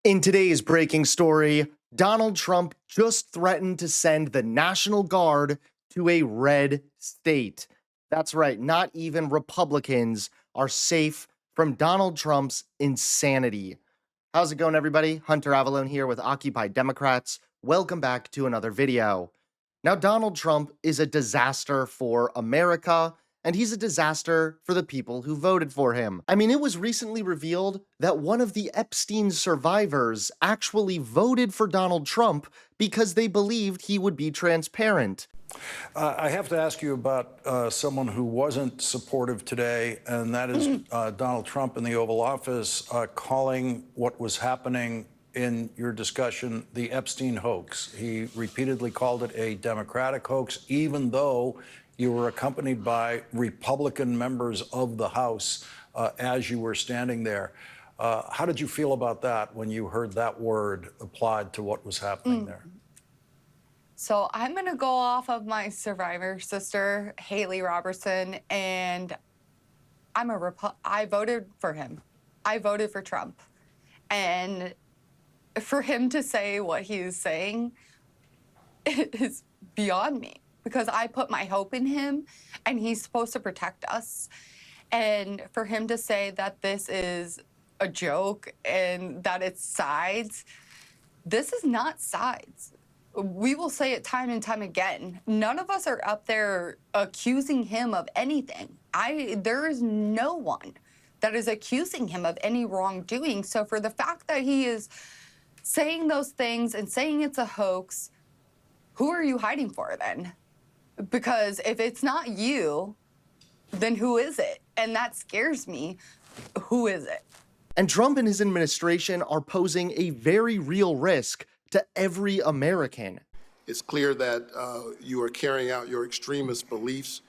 In today's breaking story, Donald Trump just threatened to send the National Guard to a red state. That's right, not even Republicans are safe from Donald Trump's insanity. How's it going, everybody? Hunter Avalone here with Occupy Democrats. Welcome back to another video. Now, Donald Trump is a disaster for America, and he's a disaster for the people who voted for him. I mean, it was recently revealed that one of the Epstein survivors actually voted for Donald Trump because they believed he would be transparent. I have to ask you about someone who wasn't supportive today, and that is Donald Trump in the Oval Office calling what was happening in your discussion the Epstein hoax. He repeatedly called it a Democratic hoax, even though you were accompanied by Republican members of the House as you were standing there. How did you feel about that when you heard that word applied to what was happening there? So I'm going to go off of my survivor sister, Haley Robertson, and I voted for him. I voted for Trump. And for him to say what he's saying is beyond me, because I put my hope in him and he's supposed to protect us. And for him to say that this is a joke and that it's sides, this is not sides. We will say it time and time again. None of us are up there accusing him of anything. There is no one that is accusing him of any wrongdoing. So for the fact that he is saying those things and saying it's a hoax, who are you hiding for then? Because if it's not you, then who is it? And that scares me. Who is it? And Trump and his administration are posing a very real risk to every American. It's clear that you are carrying out your extremist beliefs,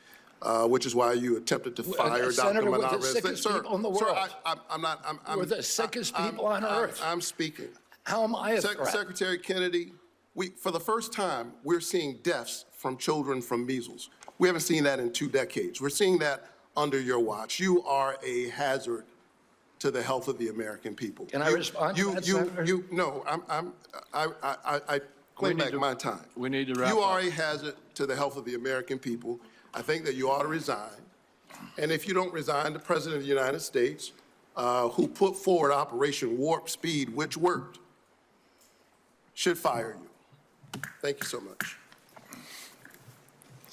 which is why you attempted to fire Dr. Senator, we're the Menendez. sickest people in the world. Sir, We're the sickest people on earth. I'm speaking. How am I a threat? Secretary Kennedy, for the first time, we're seeing deaths from children from measles. We haven't seen that in 2 decades. We're seeing that under your watch. You are a hazard to the health of the American people. Can I respond to that, Senator? No, I claim back my time. We need to wrap You up. are a hazard to the health of the American people. I think that you ought to resign. And if you don't resign, the President of the United States, who put forward Operation Warp Speed, which worked, should fire you. Thank you so much.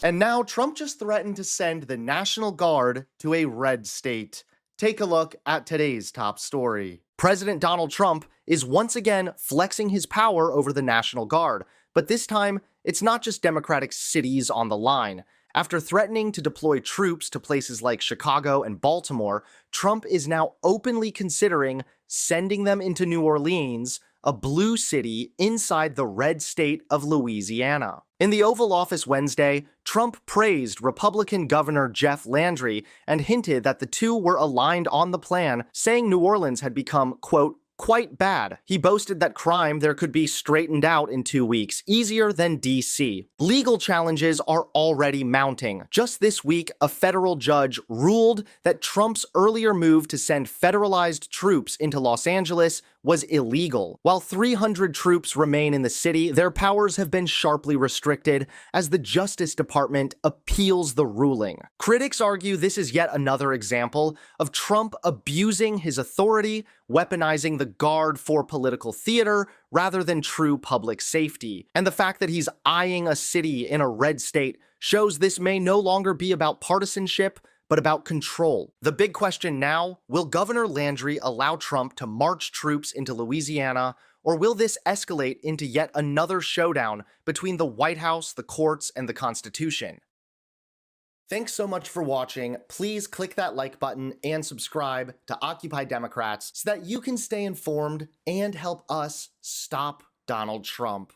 And now Trump just threatened to send the National Guard to a red state. Take a look at today's top story. President Donald Trump is once again flexing his power over the National Guard, but this time it's not just Democratic cities on the line. After threatening to deploy troops to places like Chicago and Baltimore, Trump is now openly considering sending them into New Orleans, a blue city inside the red state of Louisiana. In the Oval Office Wednesday, Trump praised Republican Governor Jeff Landry and hinted that the two were aligned on the plan, saying New Orleans had become, quote, quite bad. He boasted that crime there could be straightened out in 2 weeks, easier than DC. Legal challenges are already mounting. Just this week, a federal judge ruled that Trump's earlier move to send federalized troops into Los Angeles was illegal. While 300 troops remain in the city, their powers have been sharply restricted as the Justice Department appeals the ruling. Critics argue this is yet another example of Trump abusing his authority, weaponizing the Guard for political theater rather than true public safety. And the fact that he's eyeing a city in a red state shows this may no longer be about partisanship, but about control. The big question now, will Governor Landry allow Trump to march troops into Louisiana, or will this escalate into yet another showdown between the White House, the courts, and the Constitution? Thanks so much for watching. Please click that like button and subscribe to Occupy Democrats so that you can stay informed and help us stop Donald Trump.